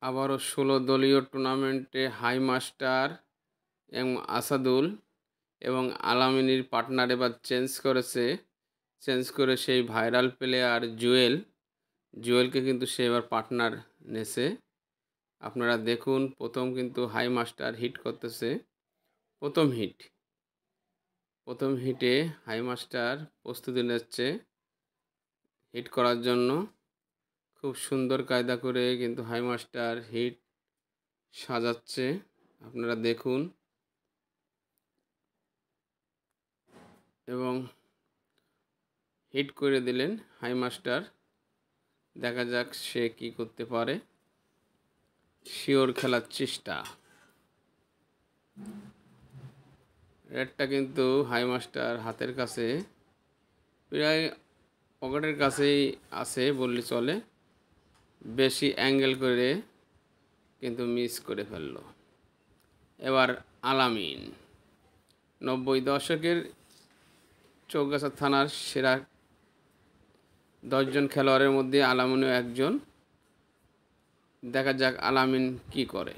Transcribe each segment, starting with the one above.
আবারও ১৬ দলীয় টুর্নামেন্টে হাই মাস্টার এবং আসাদুল এবং আলামিনীর পার্টনার এবার চেঞ্জ করে সেই ভাইরাল প্লেয়ার জুয়েলকে কিন্তু সে এবার পার্টনার নেছে। আপনারা দেখুন, প্রথম কিন্তু হাই মাস্টার হিট করতেছে। প্রথম হিটে হাই মাস্টার প্রস্তুতি নিচ্ছে হিট করার জন্য। খুব সুন্দর কায়দা করে কিন্তু হাই মাস্টার হিট সাজাচ্ছে, আপনারা দেখুন। এবং হিট করে দিলেন হাই মাস্টার। দেখা যাক সে কি করতে পারে। শিওর খেলার চেষ্টা। রেডটা কিন্তু হাই মাস্টার হাতের কাছে, প্রায় পকেটের কাছেই আছে বললে চলে। বেশি অ্যাঙ্গেল করে কিন্তু মিস করে ফেলল। এবার আলামিন 90 দশকের চৌগাছা থানার সেরা 10 জন খেলোয়াড়ের মধ্যে আলামিনও একজন। দেখা যাক আলামিন কি করে।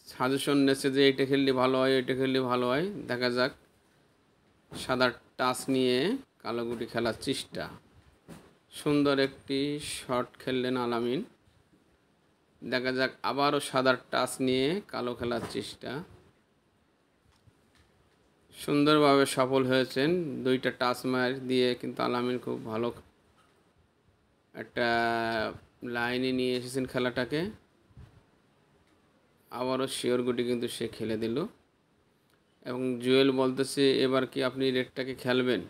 সাজেশন নেছে যে এইটা খেললে ভালো হয়, ওইটা খেললে ভালো হয়। দেখা যাক। সাদা টাচ নিয়ে কালো গুটি খেলার চেষ্টা। সুন্দর একটি শট খেললেন আলামিন। দেখা যাক আবারও সাদা টাচ নিয়ে কালো খেলার চেষ্টা। সুন্দরভাবে সফল হয়েছেন। 2টা টাচ মার দিয়ে কিন্তু আলামিন খুব ভালো একটা লাইনে নিয়ে এসেছেন খেলাটাকে। আবারও শিওর গুটি কিন্তু সে খেলে দিল। এবং জুয়েল বলতেছে, এবার কি আপনি রেডটাকে খেলবেন?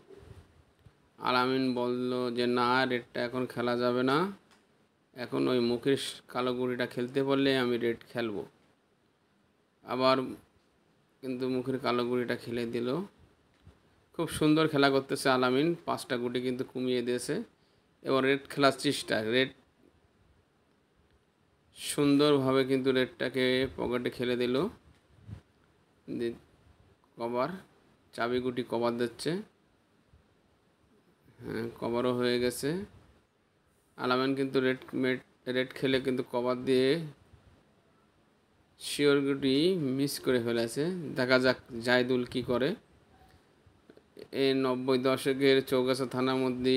আলামিন বলল যে না, রেডটা এখন খেলা যাবে না। এখন ওই মুখের কালো গুটিটা খেলতে পারলে আমি রেড খেলবো। আবার কিন্তু মুখের কালো গুটিটা খেলে দিল। খুব সুন্দর খেলা করতেছে আলামিন। 5টা গুটি কিন্তু কমিয়ে দিয়েছে। এবার রেড খেলার চেষ্টা। রেড সুন্দরভাবে কিন্তু রেডটাকে পকেটে খেলে দিল। কভার, চাবি গুটি কভার দিচ্ছে। হ্যাঁ, কভারও হয়ে গেছে। আলামিন কিন্তু রেড খেলে কিন্তু কভার দিয়ে শিওর গুটি মিস করে ফেলেছে। দেখা যাক জায়দুল কি করে। এই 90 দশকের চৌগাছা থানার মধ্যে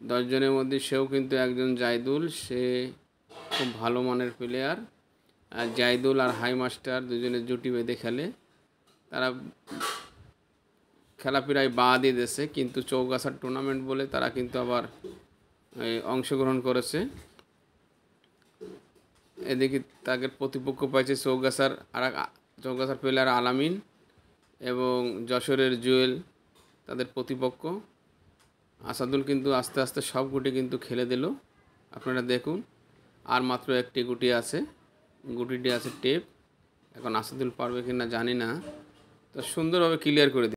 10 জনের মধ্যে সেও কিন্তু একজন জায়দুল। সে খুব ভালো মানের প্লেয়ার। আর জায়দুল আর হাই মাস্টার দুজনে জুটি বেঁধে খেলে। তারা খেলা প্রায় দিয়ে দিয়েছে, কিন্তু চৌগাছার টুর্নামেন্ট বলে তারা কিন্তু আবার অংশগ্রহণ করেছে। এদিকে তাদের প্রতিপক্ষ পাইছে চৌগাছার প্লেয়ার আলামিন এবং যশোরের জুয়েল তাদের প্রতিপক্ষ। আসাদুল কিন্তু আস্তে আস্তে সব গুটি কিন্তু খেলে দিল। আপনারা দেখুন, আর মাত্র একটি গুটি আছে। গুটিটি আছে টেপ। এখন আসাদুল পারবে কিনা জানি না। তো সুন্দরভাবে ক্লিয়ার করে